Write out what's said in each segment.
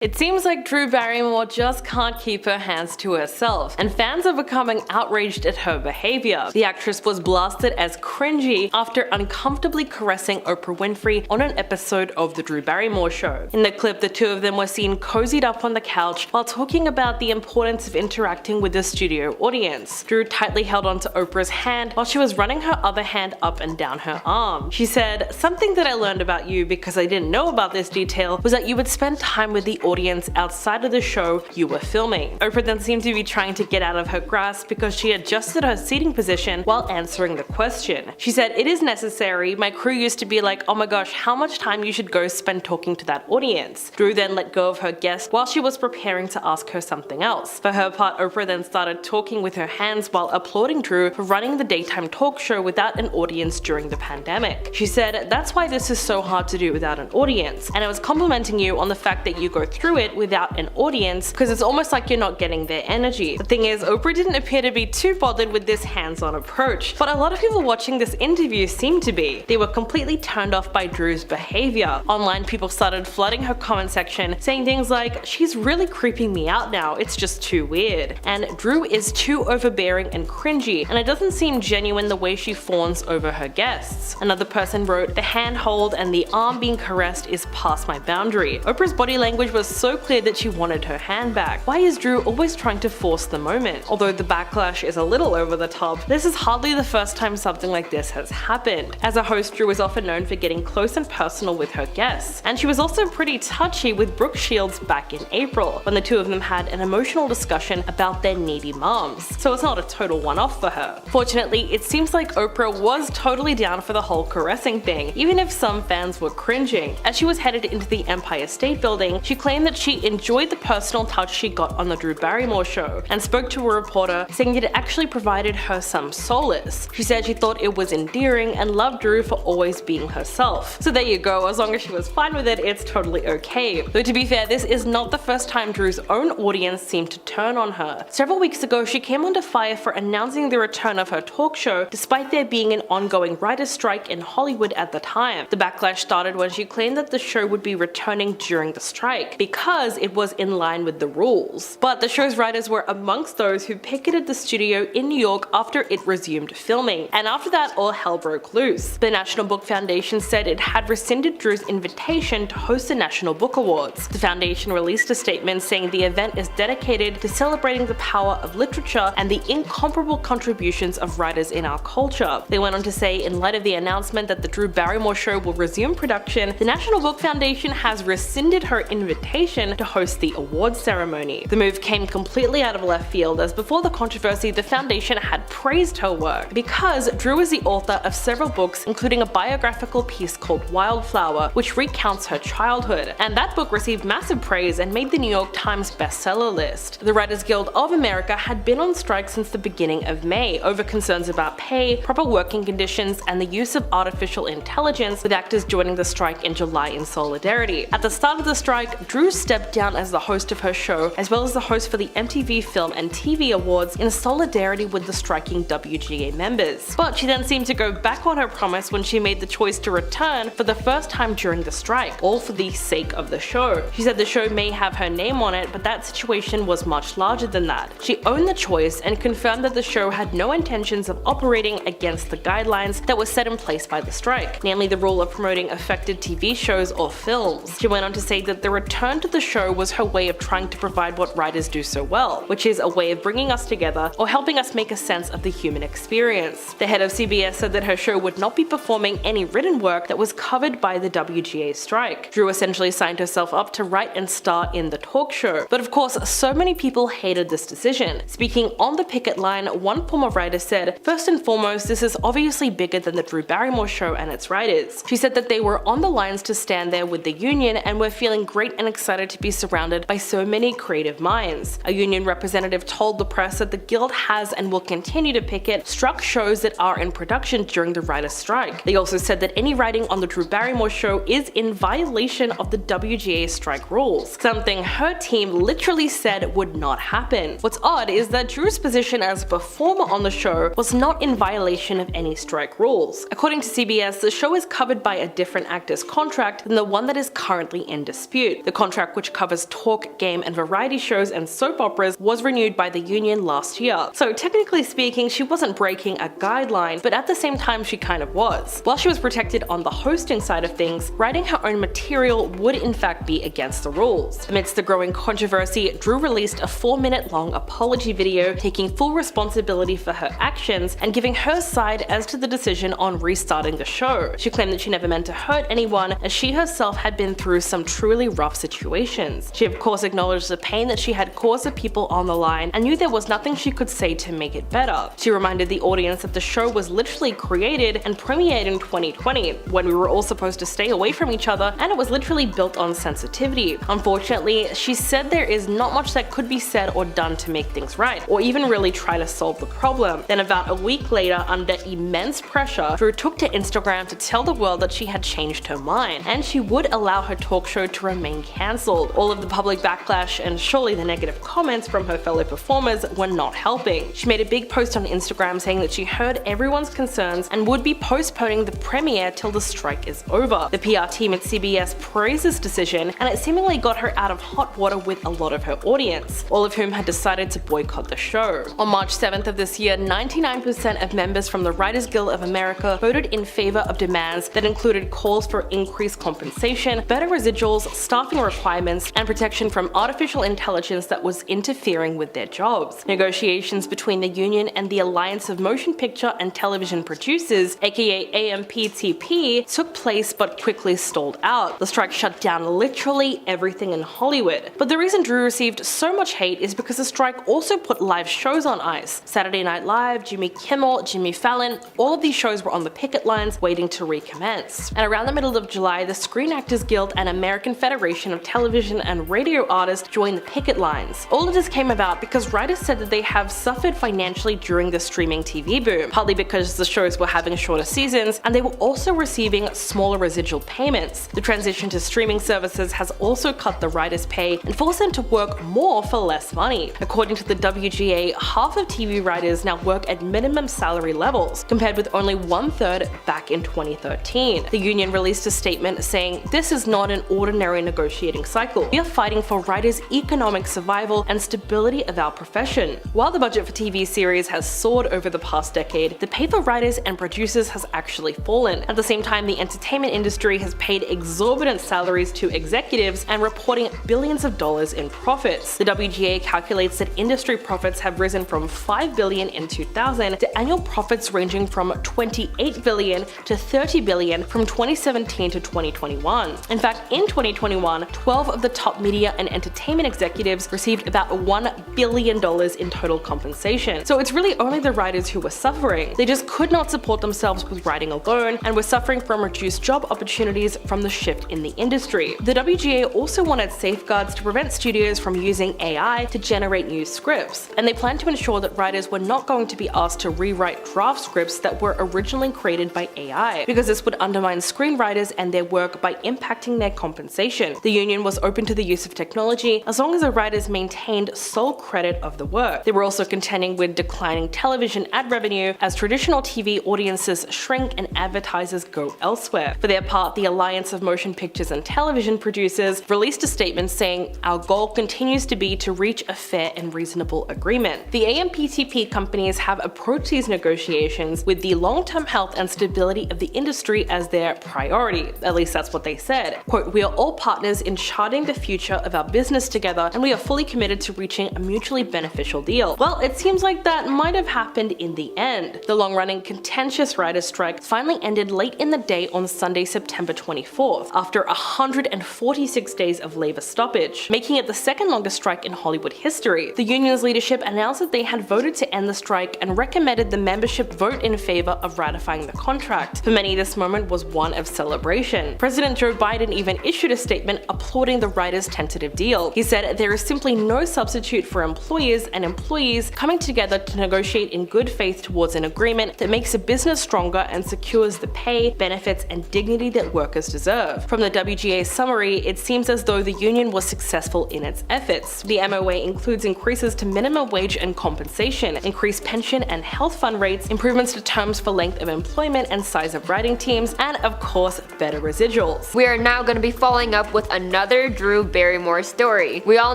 It seems like Drew Barrymore just can't keep her hands to herself, and fans are becoming outraged at her behavior. The actress was blasted as cringy after uncomfortably caressing Oprah Winfrey on an episode of The Drew Barrymore Show. In the clip, the two of them were seen cozied up on the couch while talking about the importance of interacting with the studio audience. Drew tightly held onto Oprah's hand while she was running her other hand up and down her arm. She said, "Something that I learned about you because I didn't know about this detail was that you would spend time with the audience outside of the show you were filming." Oprah then seemed to be trying to get out of her grasp because she adjusted her seating position while answering the question. She said, "It is necessary. My crew used to be like, oh my gosh, how much time you should go spend talking to that audience." Drew then let go of her guest while she was preparing to ask her something else. For her part, Oprah then started talking with her hands while applauding Drew for running the daytime talk show without an audience during the pandemic. She said, "That's why this is so hard to do without an audience, and I was complimenting you on the fact that you go through it without an audience because it's almost like you're not getting their energy." The thing is, Oprah didn't appear to be too bothered with this hands-on approach, but a lot of people watching this interview seemed to be. They were completely turned off by Drew's behavior. Online, people started flooding her comment section, saying things like, "She's really creeping me out now, it's just too weird," and "Drew is too overbearing and cringy, and it doesn't seem genuine the way she fawns over her guests." Another person wrote, "The handhold and the arm being caressed is past my boundary. Oprah's body language was so clear that she wanted her hand back. Why is Drew always trying to force the moment?" Although the backlash is a little over the top, this is hardly the first time something like this has happened. As a host, Drew is often known for getting close and personal with her guests, and she was also pretty touchy with Brooke Shields back in April, when the two of them had an emotional discussion about their needy moms, so it's not a total one-off for her. Fortunately, it seems like Oprah was totally down for the whole caressing thing, even if some fans were cringing. As she was headed into the Empire State Building, she claimed that she enjoyed the personal touch she got on the Drew Barrymore show, and spoke to a reporter saying that it actually provided her some solace. She said she thought it was endearing and loved Drew for always being herself. So there you go, as long as she was fine with it, it's totally okay. Though to be fair, this is not the first time Drew's own audience seemed to turn on her. Several weeks ago, she came under fire for announcing the return of her talk show despite there being an ongoing writer's strike in Hollywood at the time. The backlash started when she claimed that the show would be returning during the strike because it was in line with the rules. But the show's writers were amongst those who picketed the studio in New York after it resumed filming, and after that all hell broke loose. The National Book Foundation said it had rescinded Drew's invitation to host the National Book Awards. The foundation released a statement saying the event is dedicated to celebrating the power of literature and the incomparable contributions of writers in our culture. They went on to say, in light of the announcement that the Drew Barrymore show will resume production, the National Book Foundation has rescinded her invitation to host the awards ceremony. The move came completely out of left field, as before the controversy, the foundation had praised her work because Drew is the author of several books, including a biographical piece called Wildflower, which recounts her childhood, and that book received massive praise and made the New York Times bestseller list. The Writers Guild of America had been on strike since the beginning of May over concerns about pay, proper working conditions, and the use of artificial intelligence, with actors joining the strike in July in solidarity. At the start of the strike, Drew stepped down as the host of her show, as well as the host for the MTV Film and TV Awards, in solidarity with the striking WGA members. But she then seemed to go back on her promise when she made the choice to return for the first time during the strike, all for the sake of the show. She said the show may have her name on it, but that situation was much larger than that. She owned the choice and confirmed that the show had no intentions of operating against the guidelines that were set in place by the strike, namely the rule of promoting affected TV shows or films. She went on to say that the return to the show was her way of trying to provide what writers do so well, which is a way of bringing us together or helping us make a sense of the human experience. The head of CBS said that her show would not be performing any written work that was covered by the WGA strike. Drew essentially signed herself up to write and star in the talk show, but of course so many people hated this decision. Speaking on the picket line, one former writer said, "First and foremost, this is obviously bigger than the Drew Barrymore show and its writers." She said that they were on the lines to stand there with the union and were feeling great and excited to be surrounded by so many creative minds. A union representative told the press that the guild has and will continue to picket struck shows that are in production during the writers' strike. They also said that any writing on the Drew Barrymore show is in violation of the WGA strike rules, something her team literally said would not happen. What's odd is that Drew's position as a performer on the show was not in violation of any strike rules. According to CBS, the show is covered by a different actor's contract than the one that is currently in dispute. The contract contract, which covers talk, game, and variety shows and soap operas, was renewed by the union last year. So technically speaking, she wasn't breaking a guideline, but at the same time she kind of was. While she was protected on the hosting side of things, writing her own material would in fact be against the rules. Amidst the growing controversy, Drew released a 4-minute long apology video taking full responsibility for her actions and giving her side as to the decision on restarting the show. She claimed that she never meant to hurt anyone, as she herself had been through some truly rough situations. She of course acknowledged the pain that she had caused the people on the line and knew there was nothing she could say to make it better. She reminded the audience that the show was literally created and premiered in 2020, when we were all supposed to stay away from each other, and it was literally built on sensitivity. Unfortunately, she said there is not much that could be said or done to make things right, or even really try to solve the problem. Then about a week later, under immense pressure, Drew took to Instagram to tell the world that she had changed her mind, and she would allow her talk show to remain cancelled. All of the public backlash and surely the negative comments from her fellow performers were not helping. She made a big post on Instagram saying that she heard everyone's concerns and would be postponing the premiere till the strike is over. The PR team at CBS praised this decision, and it seemingly got her out of hot water with a lot of her audience, all of whom had decided to boycott the show. On March 7th of this year, 99% of members from the Writers Guild of America voted in favor of demands that included calls for increased compensation, better residuals, staffing requirements, and protection from artificial intelligence that was interfering with their jobs. Negotiations between the union and the Alliance of Motion Picture and Television Producers, aka AMPTP, took place but quickly stalled out. The strike shut down literally everything in Hollywood. But the reason Drew received so much hate is because the strike also put live shows on ice. Saturday Night Live, Jimmy Kimmel, Jimmy Fallon, all of these shows were on the picket lines waiting to recommence. And around the middle of July, the Screen Actors Guild and American Federation of Television and Radio Artists joined the picket lines. All of this came about because writers said that they have suffered financially during the streaming TV boom, partly because the shows were having shorter seasons and they were also receiving smaller residual payments. The transition to streaming services has also cut the writers' pay and forced them to work more for less money. According to the WGA, half of TV writers now work at minimum salary levels, compared with only 1/3 back in 2013. The union released a statement saying, "This is not an ordinary negotiating cycle. We are fighting for writers' economic survival and stability of our profession." While the budget for TV series has soared over the past decade, the pay for writers and producers has actually fallen. At the same time, the entertainment industry has paid exorbitant salaries to executives and reporting billions of dollars in profits. The WGA calculates that industry profits have risen from $5 billion in 2000 to annual profits ranging from $28 billion to $30 billion from 2017 to 2021. In fact, in 2021, 12 of the top media and entertainment executives received about $1 billion in total compensation. So it's really only the writers who were suffering. They just could not support themselves with writing alone and were suffering from reduced job opportunities from the shift in the industry. The WGA also wanted safeguards to prevent studios from using AI to generate new scripts, and they planned to ensure that writers were not going to be asked to rewrite draft scripts that were originally created by AI, because this would undermine screenwriters and their work by impacting their compensation. The union was open to the use of technology as long as the writers maintained sole credit of the work. They were also contending with declining television ad revenue as traditional TV audiences shrink and advertisers go elsewhere. For their part, the Alliance of Motion Pictures and Television Producers released a statement saying, "Our goal continues to be to reach a fair and reasonable agreement." The AMPTP companies have approached these negotiations with the long-term health and stability of the industry as their priority. At least that's what they said. Quote, "We are all partners in charting the future of our business together, and we are fully committed to reaching a mutually beneficial deal." Well, it seems like that might have happened in the end. The long-running contentious writers' strike finally ended late in the day on Sunday, September 24th, after 146 days of labor stoppage, making it the second longest strike in Hollywood history. The union's leadership announced that they had voted to end the strike and recommended the membership vote in favor of ratifying the contract. For many, this moment was one of celebration. President Joe Biden even issued a statement applauding the writers' tentative deal. He said, "There is simply no substitute for employers and employees coming together to negotiate in good faith towards an agreement that makes a business stronger and secures the pay, benefits, and dignity that workers deserve." From the WGA summary, it seems as though the union was successful in its efforts. The MOA includes increases to minimum wage and compensation, increased pension and health fund rates, improvements to terms for length of employment and size of writing teams, and of course, better residuals. We are now going to be following up with another another Drew Barrymore story. We all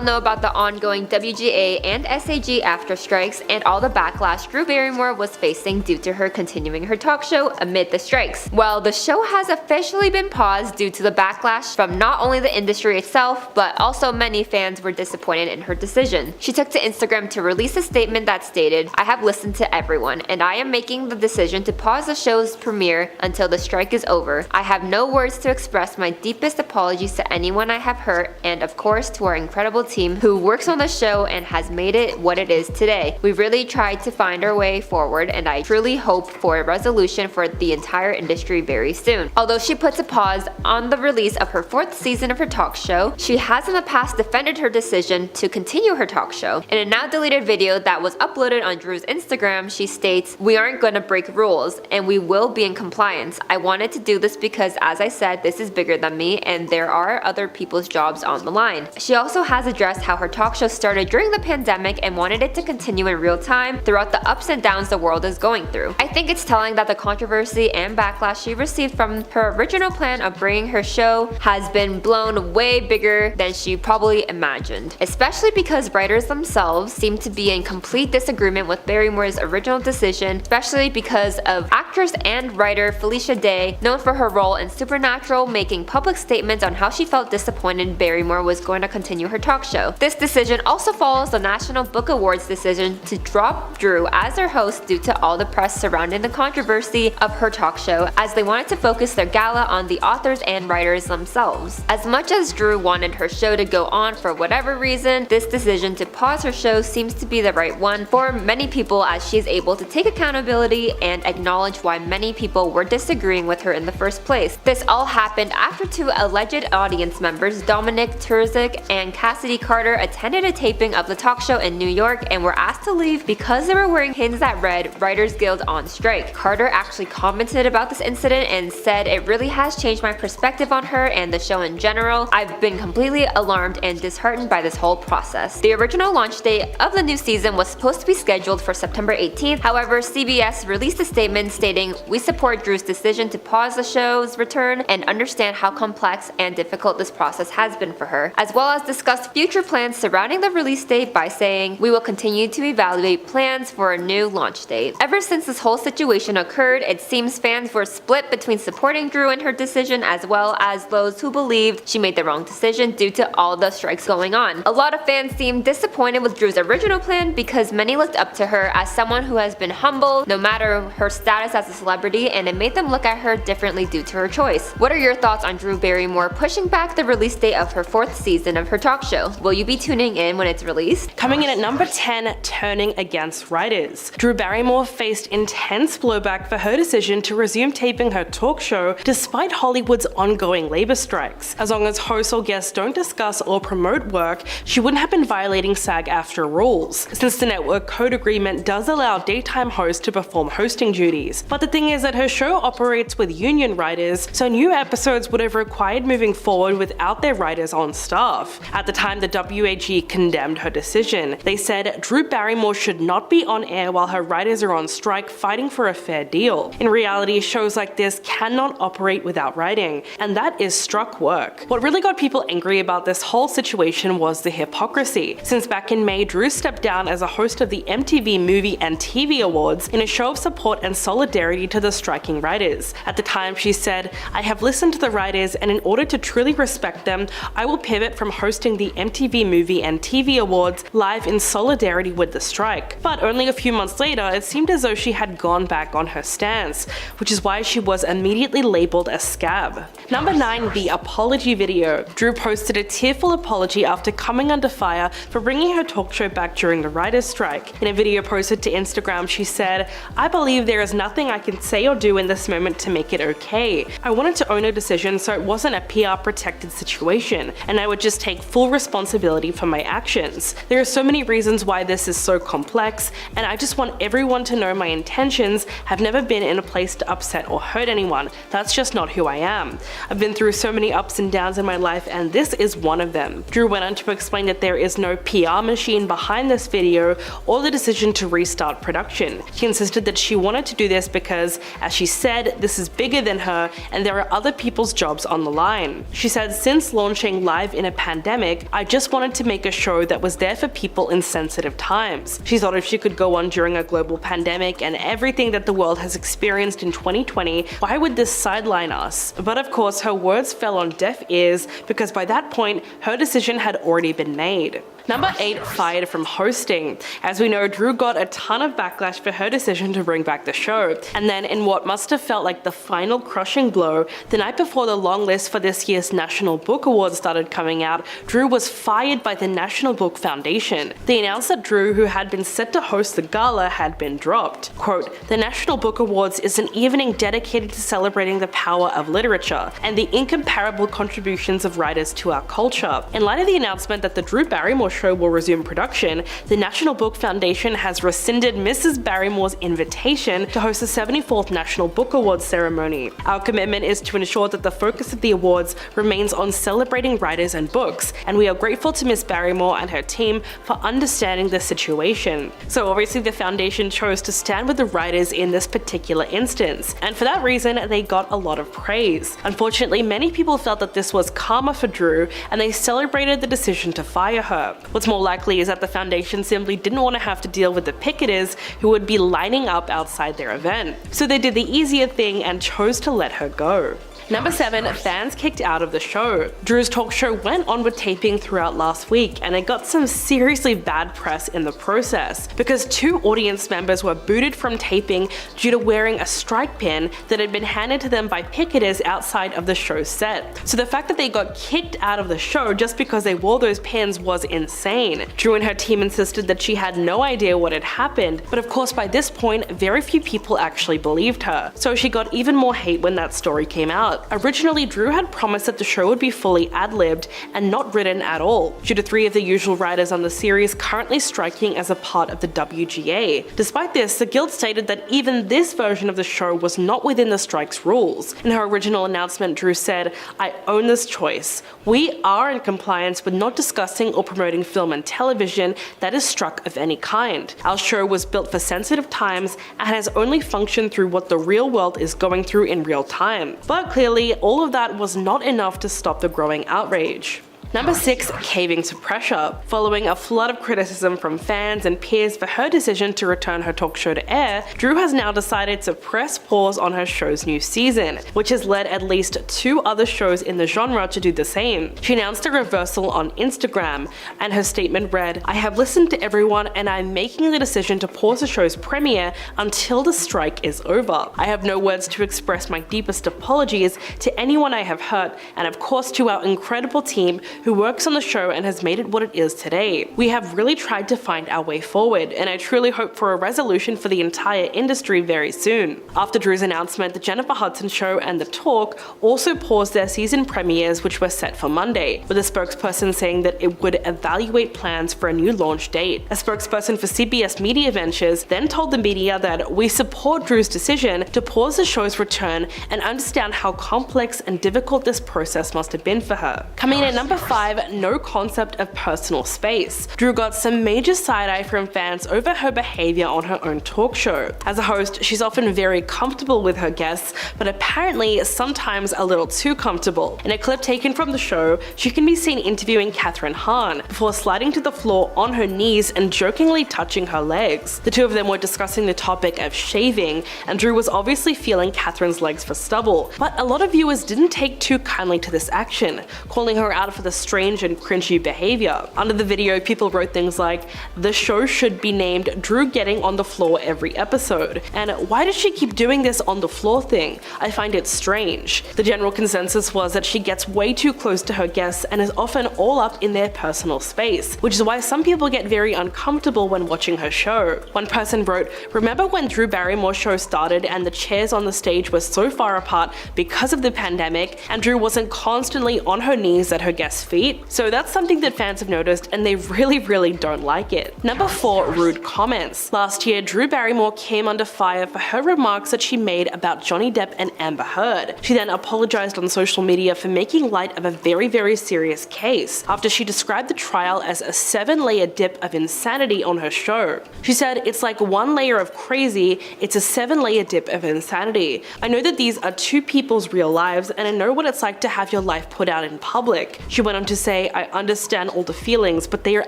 know about the ongoing WGA and SAG after strikes and all the backlash Drew Barrymore was facing due to her continuing her talk show amid the strikes. Well, the show has officially been paused due to the backlash from not only the industry itself, but also many fans were disappointed in her decision. She took to Instagram to release a statement that stated, "I have listened to everyone, and I am making the decision to pause the show's premiere until the strike is over. I have no words to express my deepest apologies to anyone I have hurt, and of course to our incredible team who works on the show and has made it what it is today. We really tried to find our way forward, and I truly hope for a resolution for the entire industry very soon." Although she puts a pause on the release of her 4th season of her talk show, she has in the past defended her decision to continue her talk show. In a now deleted video that was uploaded on Drew's Instagram, she states, "We aren't gonna break rules, and we will be in compliance. I wanted to do this because, as I said, this is bigger than me, and there are other people's jobs on the line." She also has addressed how her talk show started during the pandemic and wanted it to continue in real time throughout the ups and downs the world is going through. "I think it's telling that the controversy and backlash she received from her original plan of bringing her show has been blown way bigger than she probably imagined, especially because writers themselves seem to be in complete disagreement with Barrymore's original decision, especially because of actress and writer Felicia Day, known for her role in Supernatural, making public statements on how she felt disappointed Barrymore was going to continue her talk show. This decision also follows the National Book Awards decision to drop Drew as their host due to all the press surrounding the controversy of her talk show, as they wanted to focus their gala on the authors and writers themselves. As much as Drew wanted her show to go on for whatever reason, this decision to pause her show seems to be the right one for many people, as she is able to take accountability and acknowledge why many people were disagreeing with her in the first place. This all happened after 2 alleged audience members, Dominic Turzik and Cassidy Carter, attended a taping of the talk show in New York and were asked to leave because they were wearing pins that read "Writers Guild on Strike." Carter actually commented about this incident and said, "It really has changed my perspective on her and the show in general. I've been completely alarmed and disheartened by this whole process." The original launch date of the new season was supposed to be scheduled for September 18th. However, CBS released a statement stating, "We support Drew's decision to pause the show's return and understand how complex and difficult this process has been for her," as well as discussed future plans surrounding the release date by saying, "We will continue to evaluate plans for a new launch date." Ever since this whole situation occurred, it seems fans were split between supporting Drew in her decision as well as those who believed she made the wrong decision due to all the strikes going on. A lot of fans seemed disappointed with Drew's original plan because many looked up to her as someone who has been humble no matter her status as a celebrity, and it made them look at her differently due to her choice. What are your thoughts on Drew Barrymore pushing back the release date of her 4th season of her talk show? Will you be tuning in when it's released? Coming in at number 10, turning against writers. Drew Barrymore faced intense blowback for her decision to resume taping her talk show despite Hollywood's ongoing labor strikes. As long as hosts or guests don't discuss or promote work, she wouldn't have been violating SAG-AFTRA rules, since the network code agreement does allow daytime hosts to perform hosting duties. But the thing is that her show operates with union writers, so new episodes would have required moving forward without their writers on staff. At the time, the WAG condemned her decision. They said Drew Barrymore should not be on air while her writers are on strike fighting for a fair deal. In reality, shows like this cannot operate without writing, and that is struck work. What really got people angry about this whole situation was the hypocrisy, since back in May, Drew stepped down as a host of the MTV Movie and TV Awards in a show of support and solidarity to the striking writers. At the time, she said, "I have listened to the writers, and in order to truly respect them, I will pivot from hosting the MTV Movie and TV Awards live in solidarity with the strike." But only a few months later, it seemed as though she had gone back on her stance, which is why she was immediately labeled a scab. Number 9, the apology video. Drew posted a tearful apology after coming under fire for bringing her talk show back during the writers' strike. In a video posted to Instagram, she said, "I believe there is nothing I can say or do in this moment to make it okay. I wanted to own a decision so it wasn't a PR protected situation, and I would just take full responsibility for my actions. There are so many reasons why this is so complex, and I just want everyone to know my intentions have never been in a place to upset or hurt anyone. That's just not who I am. I've been through so many ups and downs in my life, and this is one of them." Drew went on to explain that there is no PR machine behind this video or the decision to restart production. She insisted that she wanted to do this because, as she said, this is bigger than her and there are other people's jobs on the line. She said, "Since since launching live in a pandemic, I just wanted to make a show that was there for people in sensitive times. She thought if she could go on during a global pandemic and everything that the world has experienced in 2020, why would this sideline us? But of course, her words fell on deaf ears because by that point, her decision had already been made. Number 8, fired from hosting. As we know, Drew got a ton of backlash for her decision to bring back the show. And then in what must have felt like the final crushing blow, the night before the long list for this year's National Book Awards started coming out, Drew was fired by the National Book Foundation. They announced that Drew, who had been set to host the gala, had been dropped. Quote, "The National Book Awards is an evening dedicated to celebrating the power of literature and the incomparable contributions of writers to our culture. In light of the announcement that the Drew Barrymore show will resume production, the National Book Foundation has rescinded Mrs. Barrymore's invitation to host the 74th National Book Awards ceremony. Our commitment is to ensure that the focus of the awards remains on celebrating writers and books, and we are grateful to Miss Barrymore and her team for understanding the situation." So obviously the foundation chose to stand with the writers in this particular instance, and for that reason they got a lot of praise. Unfortunately, many people felt that this was karma for Drew, and they celebrated the decision to fire her. What's more likely is that the foundation simply didn't want to have to deal with the picketers who would be lining up outside their event. So they did the easier thing and chose to let her go. Number 7, fans kicked out of the show. Drew's talk show went on with taping throughout last week, and it got some seriously bad press in the process because 2 audience members were booted from taping due to wearing a strike pin that had been handed to them by picketers outside of the show's set. So the fact that they got kicked out of the show just because they wore those pins was insane. Drew and her team insisted that she had no idea what had happened, but of course by this point, very few people actually believed her. So she got even more hate when that story came out. Originally, Drew had promised that the show would be fully ad-libbed and not written at all, due to 3 of the usual writers on the series currently striking as a part of the WGA. Despite this, the guild stated that even this version of the show was not within the strike's rules. In her original announcement, Drew said, "I own this choice. We are in compliance with not discussing or promoting film and television that is struck of any kind. Our show was built for sensitive times and has only functioned through what the real world is going through in real time." But clearly, all of that was not enough to stop the growing outrage. Number 6, caving to pressure. Following a flood of criticism from fans and peers for her decision to return her talk show to air, Drew has now decided to press pause on her show's new season, which has led at least 2 other shows in the genre to do the same. She announced a reversal on Instagram, and her statement read, "I have listened to everyone and I'm making the decision to pause the show's premiere until the strike is over. I have no words to express my deepest apologies to anyone I have hurt, and of course to our incredible team who works on the show and has made it what it is today. We have really tried to find our way forward, and I truly hope for a resolution for the entire industry very soon." After Drew's announcement, the Jennifer Hudson Show and The Talk also paused their season premieres, which were set for Monday, with a spokesperson saying that it would evaluate plans for a new launch date. A spokesperson for CBS Media Ventures then told the media that "we support Drew's decision to pause the show's return and understand how complex and difficult this process must have been for her." Coming in at number 5, no concept of personal space. Drew got some major side-eye from fans over her behavior on her own talk show. As a host, she's often very comfortable with her guests, but apparently sometimes a little too comfortable. In a clip taken from the show, she can be seen interviewing Kathryn Hahn before sliding to the floor on her knees and jokingly touching her legs. The 2 of them were discussing the topic of shaving, and Drew was obviously feeling Kathryn's legs for stubble, but a lot of viewers didn't take too kindly to this action, calling her out for the strange and cringy behavior. Under the video, people wrote things like, "The show should be named Drew getting on the floor every episode," and "Why does she keep doing this on the floor thing? I find it strange." The general consensus was that she gets way too close to her guests and is often all up in their personal space, which is why some people get very uncomfortable when watching her show. One person wrote, "Remember when Drew Barrymore's show started and the chairs on the stage were so far apart because of the pandemic, and Drew wasn't constantly on her knees at her guests' feet. So that's something that fans have noticed, and they really don't like it. Number 4, rude comments. Last year, Drew Barrymore came under fire for her remarks that she made about Johnny Depp and Amber Heard. She then apologized on social media for making light of a very serious case after she described the trial as a 7-layer dip of insanity on her show. She said, "It's like one layer of crazy, it's a 7-layer dip of insanity. I know that these are two people's real lives, and I know what it's like to have your life put out in public." She went on to say, "I understand all the feelings, but they are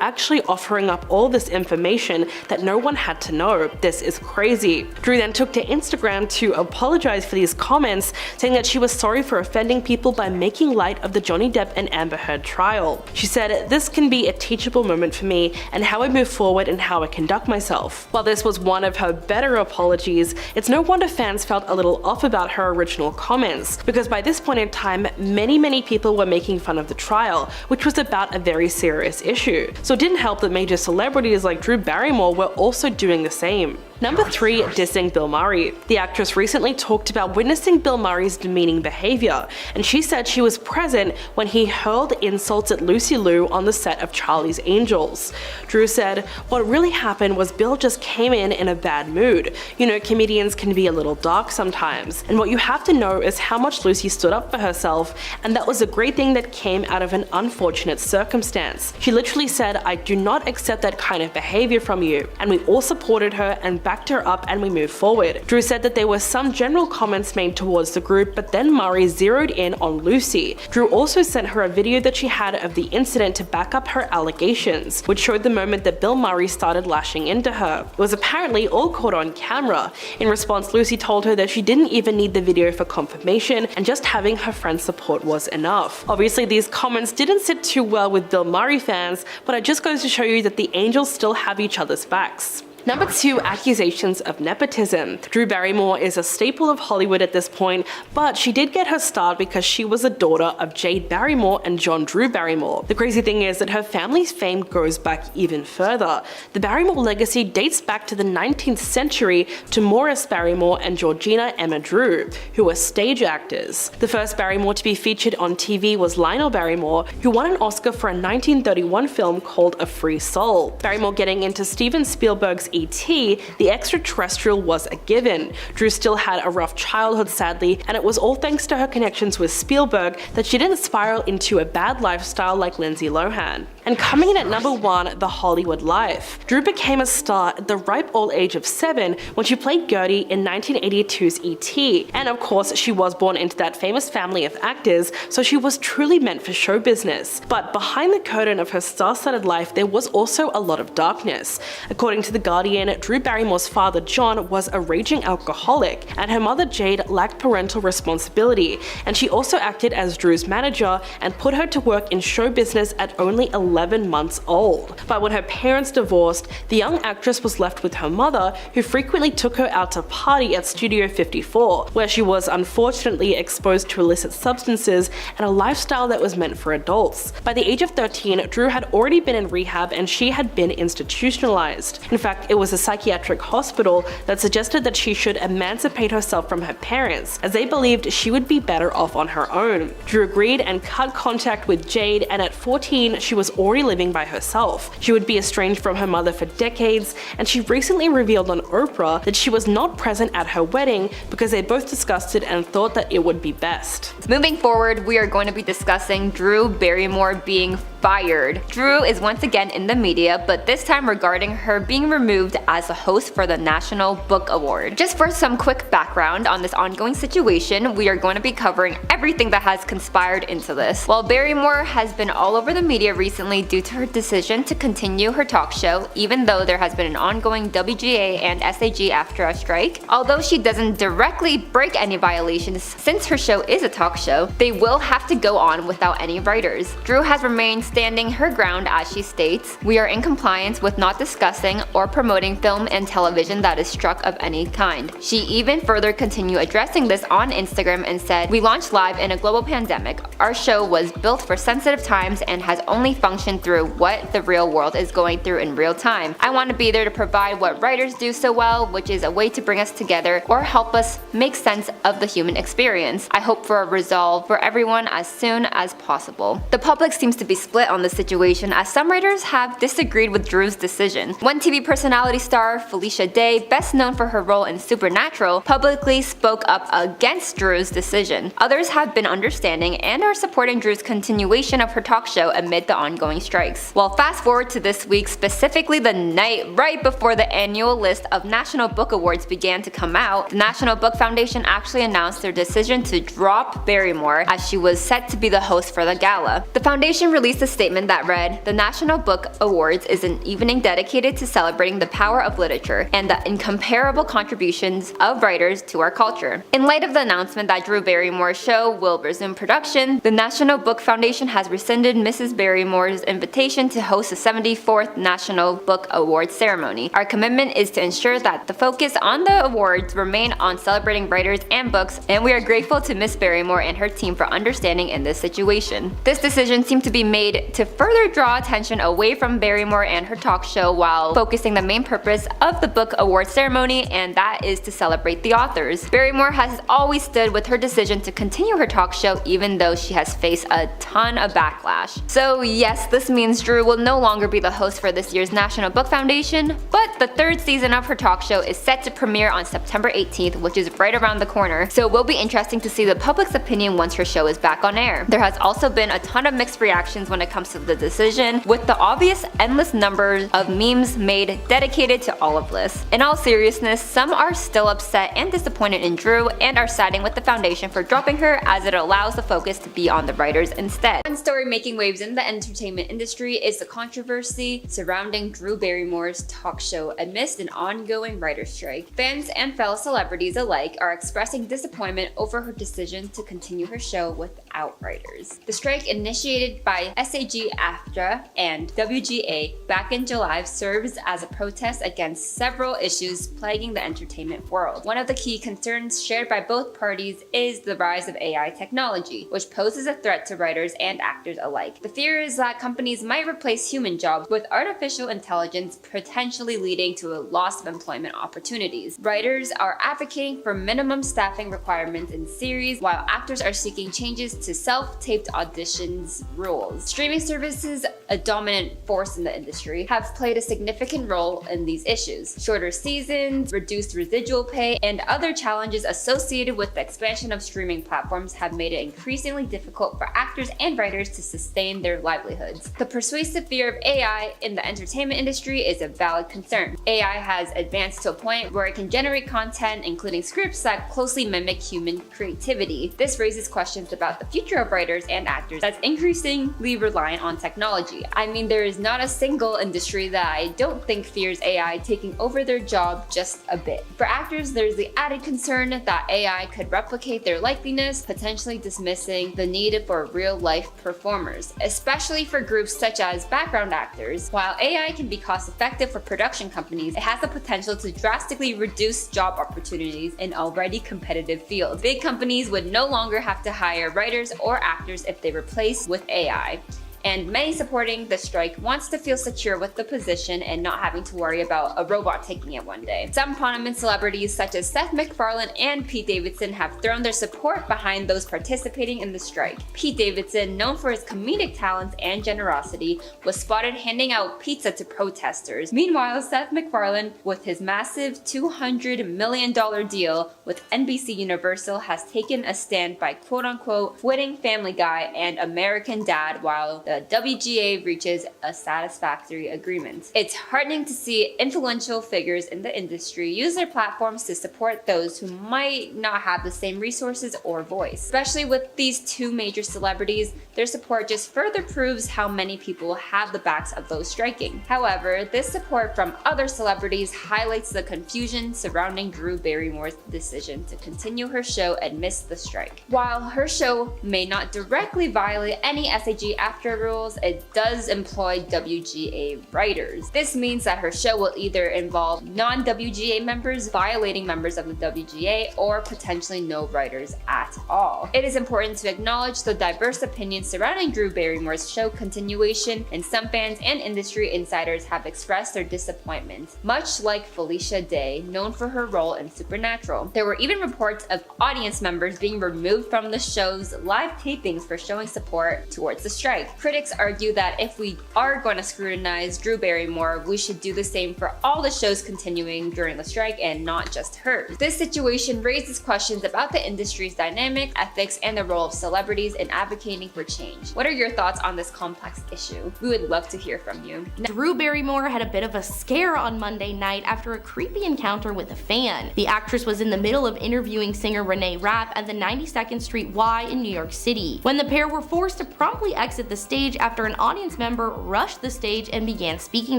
actually offering up all this information that no one had to know. This is crazy." Drew then took to Instagram to apologize for these comments, saying that she was sorry for offending people by making light of the Johnny Depp and Amber Heard trial. She said, "This can be a teachable moment for me and how I move forward and how I conduct myself." While this was one of her better apologies, it's no wonder fans felt a little off about her original comments, because by this point in time, many people were making fun of the trial, which was about a very serious issue. So it didn't help that major celebrities like Drew Barrymore were also doing the same. Number 3, dissing Bill Murray. The actress recently talked about witnessing Bill Murray's demeaning behavior, and she said she was present when he hurled insults at Lucy Liu on the set of Charlie's Angels. Drew said, "What really happened was Bill just came in a bad mood. You know, comedians can be a little dark sometimes, and what you have to know is how much Lucy stood up for herself, and that was a great thing that came out of an unfortunate circumstance. She literally said, 'I do not accept that kind of behavior from you,' and we all supported her and backed her up, and we moved forward." Drew said that there were some general comments made towards the group, but then Murray zeroed in on Lucy. Drew also sent her a video that she had of the incident to back up her allegations, which showed the moment that Bill Murray started lashing into her. It was apparently all caught on camera. In response, Lucy told her that she didn't even need the video for confirmation, and just having her friend's support was enough. Obviously, these comments didn't sit too well with Bill Murray fans, but it just goes to show you that the Angels still have each other's backs. Number 2, accusations of nepotism. Drew Barrymore is a staple of Hollywood at this point, but she did get her start because she was a daughter of Jade Barrymore and John Drew Barrymore. The crazy thing is that her family's fame goes back even further. The Barrymore legacy dates back to the 19th century to Maurice Barrymore and Georgina Emma Drew, who were stage actors. The first Barrymore to be featured on TV was Lionel Barrymore, who won an Oscar for a 1931 film called A Free Soul. Barrymore getting into Steven Spielberg's E.T., the extraterrestrial was a given. Drew still had a rough childhood, sadly, and it was all thanks to her connections with Spielberg that she didn't spiral into a bad lifestyle like Lindsay Lohan. And coming in at number 1, The Hollywood Life. Drew became a star at the ripe old age of 7 when she played Gertie in 1982's E.T. And of course, she was born into that famous family of actors, so she was truly meant for show business. But behind the curtain of her star-studded life, there was also a lot of darkness. According to The Guardian, Drew Barrymore's father John was a raging alcoholic, and her mother Jade lacked parental responsibility, and she also acted as Drew's manager and put her to work in show business at only 11 months old. But when her parents divorced, the young actress was left with her mother, who frequently took her out to party at Studio 54, where she was unfortunately exposed to illicit substances and a lifestyle that was meant for adults. By the age of 13, Drew had already been in rehab and she had been institutionalized. In fact, it was a psychiatric hospital that suggested that she should emancipate herself from her parents, as they believed she would be better off on her own. Drew agreed and cut contact with Jade, and at 14, she was already living by herself. She would be estranged from her mother for decades, and she recently revealed on Oprah that she was not present at her wedding because they both discussed it and thought that it would be best. Moving forward, we are going to be discussing Drew Barrymore being fired. Drew is once again in the media, but this time regarding her being removed as a host for the National Book Award. Just for some quick background on this ongoing situation, we are going to be covering everything that has conspired into this. While Barrymore has been all over the media recently due to her decision to continue her talk show, even though there has been an ongoing WGA and SAG-AFTRA strike. Although she doesn't directly break any violations since her show is a talk show, they will have to go on without any writers. Drew has remained standing her ground as she states, "We are in compliance with not discussing or promoting film and television that is struck of any kind." She even further continued addressing this on Instagram and said, "We launched live in a global pandemic. Our show was built for sensitive times and has only functioned function through what the real world is going through in real time. I want to be there to provide what writers do so well, which is a way to bring us together or help us make sense of the human experience. I hope for a resolve for everyone as soon as possible. The public seems to be split on the situation, as some writers have disagreed with Drew's decision. One TV personality star, Felicia Day, best known for her role in Supernatural, publicly spoke up against Drew's decision. Others have been understanding and are supporting Drew's continuation of her talk show amid the ongoing strikes. Well, fast forward to this week, specifically the night right before the annual list of National Book Awards began to come out, the National Book Foundation actually announced their decision to drop Barrymore as she was set to be the host for the gala. The foundation released a statement that read, "The National Book Awards is an evening dedicated to celebrating the power of literature and the incomparable contributions of writers to our culture." In light of the announcement that Drew Barrymore's show will resume production, the National Book Foundation has rescinded Mrs. Barrymore's invitation to host the 74th National Book Awards ceremony. "Our commitment is to ensure that the focus on the awards remain on celebrating writers and books, and we are grateful to Miss Barrymore and her team for understanding in this situation." This decision seemed to be made to further draw attention away from Barrymore and her talk show while focusing the main purpose of the book award ceremony, and that is to celebrate the authors. Barrymore has always stood with her decision to continue her talk show even though she has faced a ton of backlash. So yes, this means Drew will no longer be the host for this year's National Book Foundation, but the third season of her talk show is set to premiere on September 18th, which is right around the corner, so it will be interesting to see the public's opinion once her show is back on air. There has also been a ton of mixed reactions when it comes to the decision, with the obvious endless numbers of memes made dedicated to all of this. In all seriousness, some are still upset and disappointed in Drew and are siding with the foundation for dropping her, as it allows the focus to be on the writers instead. One story making waves in the entertainment industry is the controversy surrounding Drew Barrymore's talk show amidst an ongoing writer's strike. Fans and fellow celebrities alike are expressing disappointment over her decision to continue her show without writers. The strike, initiated by SAG-AFTRA and WGA back in July, serves as a protest against several issues plaguing the entertainment world. One of the key concerns shared by both parties is the rise of AI technology, which poses a threat to writers and actors alike. The fear is that companies might replace human jobs with artificial intelligence, potentially leading to a loss of employment opportunities. Writers are advocating for minimum staffing requirements in series, while actors are seeking changes to self-taped auditions rules. Streaming services, a dominant force in the industry, have played a significant role in these issues. Shorter seasons, reduced residual pay, and other challenges associated with the expansion of streaming platforms have made it increasingly difficult for actors and writers to sustain their livelihoods. The persuasive fear of AI in the entertainment industry is a valid concern. AI has advanced to a point where it can generate content, including scripts that closely mimic human creativity. This raises questions about the future of writers and actors that's increasingly reliant on technology. I mean, there is not a single industry that I don't think fears AI taking over their job just a bit. For actors, there's the added concern that AI could replicate their likeliness, potentially dismissing the need for real-life performers, especially for groups such as background actors. While AI can be cost-effective for production companies, it has the potential to drastically reduce job opportunities in already competitive fields. Big companies would no longer have to hire writers or actors if they replace with AI. And many supporting the strike wants to feel secure with the position and not having to worry about a robot taking it one day. Some prominent celebrities such as Seth MacFarlane and Pete Davidson have thrown their support behind those participating in the strike. Pete Davidson, known for his comedic talents and generosity, was spotted handing out pizza to protesters. Meanwhile, Seth MacFarlane, with his massive $200 million deal with NBC Universal, has taken a stand by quote-unquote quitting Family Guy and American Dad while the WGA reaches a satisfactory agreement. It's heartening to see influential figures in the industry use their platforms to support those who might not have the same resources or voice. Especially with these two major celebrities, their support just further proves how many people have the backs of those striking. However, this support from other celebrities highlights the confusion surrounding Drew Barrymore's decision to continue her show amidst the strike. While her show may not directly violate any SAG-AFTRA rules, it does employ WGA writers. This means that her show will either involve non-WGA members violating members of the WGA or potentially no writers at all. It is important to acknowledge the diverse opinions surrounding Drew Barrymore's show continuation, and some fans and industry insiders have expressed their disappointment, much like Felicia Day, known for her role in Supernatural. There were even reports of audience members being removed from the show's live tapings for showing support towards the strike. Critics argue that if we are going to scrutinize Drew Barrymore, we should do the same for all the shows continuing during the strike and not just hers. This situation raises questions about the industry's dynamic, ethics, and the role of celebrities in advocating for change. What are your thoughts on this complex issue? We would love to hear from you. Drew Barrymore had a bit of a scare on Monday night after a creepy encounter with a fan. The actress was in the middle of interviewing singer Renee Rapp at the 92nd Street Y in New York City, when the pair were forced to promptly exit the stage after an audience member rushed the stage and began speaking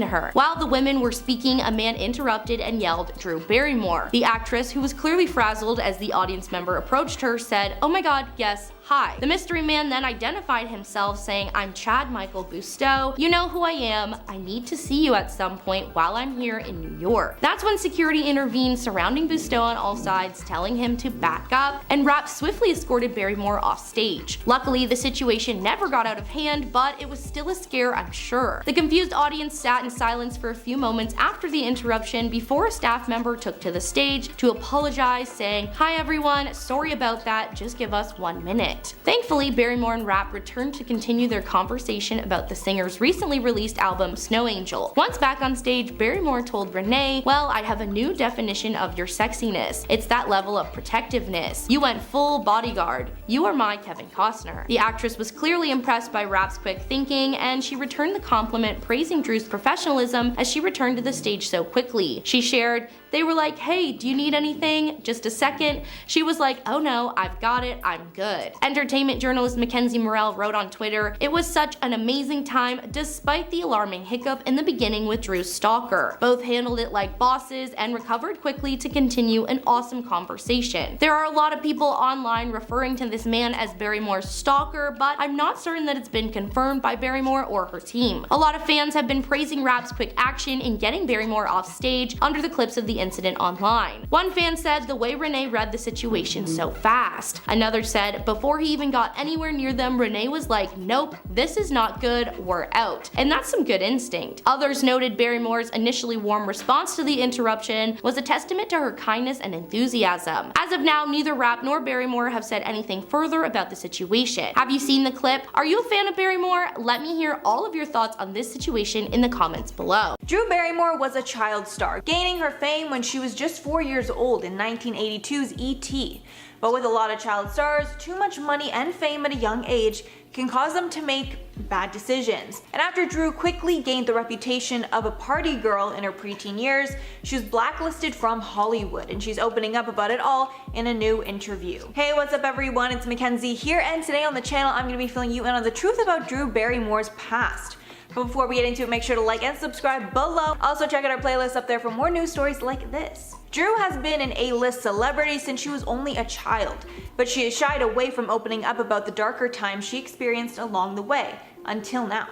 to her. While the women were speaking, a man interrupted and yelled, "Drew Barrymore." The actress, who was clearly frazzled as the audience member approached her, said, "Oh my god, yes, hi." The mystery man then identified himself, saying, "I'm Chad Michael Busteau. You know who I am. I need to see you at some point while I'm here in New York." That's when security intervened, surrounding Busteau on all sides, telling him to back up, and Rapp swiftly escorted Barrymore off stage. Luckily, the situation never got out of hand, but it was still a scare, I'm sure. The confused audience sat in silence for a few moments after the interruption before a staff member took to the stage to apologize, saying, "Hi everyone, sorry about that, just give us 1 minute." Thankfully, Barrymore and Rapp returned to continue their conversation about the singer's recently released album, Snow Angel. Once back on stage, Barrymore told Renee, "Well, I have a new definition of your sexiness. It's that level of protectiveness. You went full bodyguard. You are my Kevin Costner." The actress was clearly impressed by Rapp's quick thinking, and she returned the compliment, praising Drew's professionalism as she returned to the stage so quickly. She shared, "They were like, 'Hey, do you need anything? Just a second?' She was like, 'Oh no, I've got it, I'm good.'" Entertainment journalist Mackenzie Morrell wrote on Twitter, "It was such an amazing time despite the alarming hiccup in the beginning with Drew's stalker. Both handled it like bosses and recovered quickly to continue an awesome conversation. There are a lot of people online referring to this man as Barrymore's stalker, but I'm not certain that it's been confirmed by Barrymore or her team. A lot of fans have been praising Rapp's quick action in getting Barrymore off stage under the clips of the incident online. One fan said, "The way Renee read the situation so fast." Another said, "Before he even got anywhere near them, Renee was like, 'Nope, this is not good, we're out.' And that's some good instinct." Others noted Barrymore's initially warm response to the interruption was a testament to her kindness and enthusiasm. As of now, neither Rapp nor Barrymore have said anything further about the situation. Have you seen the clip? Are you a fan of Barrymore? Let me hear all of your thoughts on this situation in the comments below. Drew Barrymore was a child star, gaining her fame when she was just 4 years old in 1982's E.T. But with a lot of child stars, too much money and fame at a young age can cause them to make bad decisions. And after Drew quickly gained the reputation of a party girl in her preteen years, she was blacklisted from Hollywood, and she's opening up about it all in a new interview. Hey, what's up everyone? It's Mackenzie here, and today on the channel I'm going to be filling you in on the truth about Drew Barrymore's past. But before we get into it, make sure to like and subscribe below. Also check out our playlist up there for more news stories like this. Drew has been an A-list celebrity since she was only a child, but she has shied away from opening up about the darker times she experienced along the way, until now.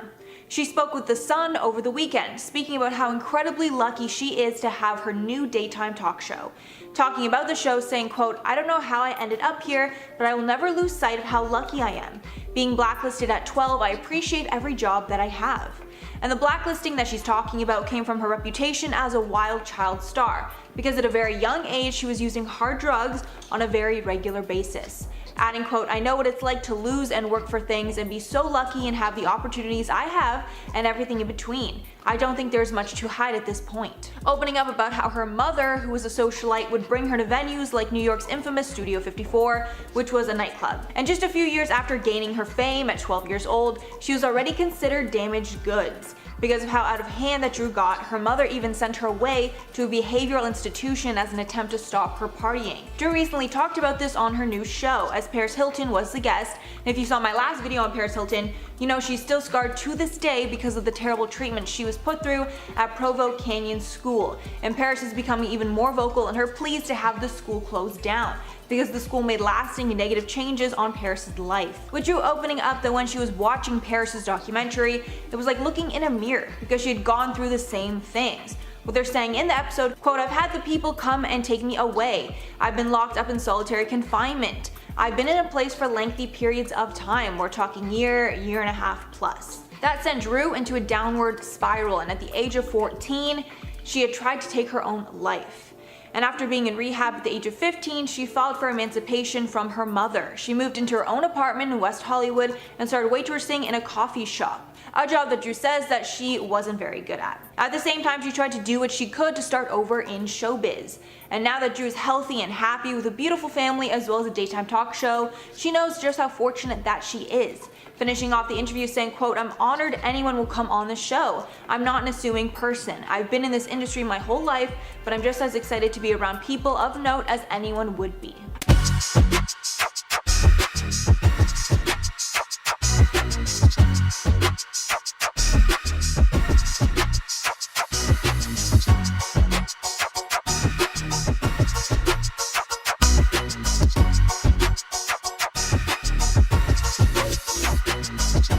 She spoke with The Sun over the weekend, speaking about how incredibly lucky she is to have her new daytime talk show. Talking about the show, saying, quote, "I don't know how I ended up here, but I will never lose sight of how lucky I am. Being blacklisted at 12, I appreciate every job that I have." And the blacklisting that she's talking about came from her reputation as a wild child star, because at a very young age she was using hard drugs on a very regular basis. Adding, quote, "I know what it's like to lose and work for things and be so lucky and have the opportunities I have and everything in between. I don't think there's much to hide at this point." Opening up about how her mother, who was a socialite, would bring her to venues like New York's infamous Studio 54, which was a nightclub. And just a few years after gaining her fame at 12 years old, she was already considered damaged goods. Because of how out of hand that Drew got, her mother even sent her away to a behavioral institution as an attempt to stop her partying. Drew recently talked about this on her new show, as Paris Hilton was the guest, and if you saw my last video on Paris Hilton, You know, she's still scarred to this day because of the terrible treatment she was put through at Provo Canyon School, and Paris is becoming even more vocal in her pleas to have the school closed down, because the school made lasting negative changes on Paris's life. With Drew opening up that when she was watching Paris's documentary, it was like looking in a mirror because she had gone through the same things. What they're saying in the episode, quote, "I've had the people come and take me away. I've been locked up in solitary confinement. I've been in a place for lengthy periods of time. We're talking year and a half plus." That sent Drew into a downward spiral, and at the age of 14, she had tried to take her own life. And after being in rehab at the age of 15, she filed for emancipation from her mother. She moved into her own apartment in West Hollywood and started waitressing in a coffee shop, a job that Drew says that she wasn't very good at. At the same time, she tried to do what she could to start over in showbiz. And now that Drew is healthy and happy with a beautiful family as well as a daytime talk show, she knows just how fortunate that she is. Finishing off the interview saying, quote, "I'm honored anyone will come on the show. I'm not an assuming person. I've been in this industry my whole life, but I'm just as excited to be around people of note as anyone would be."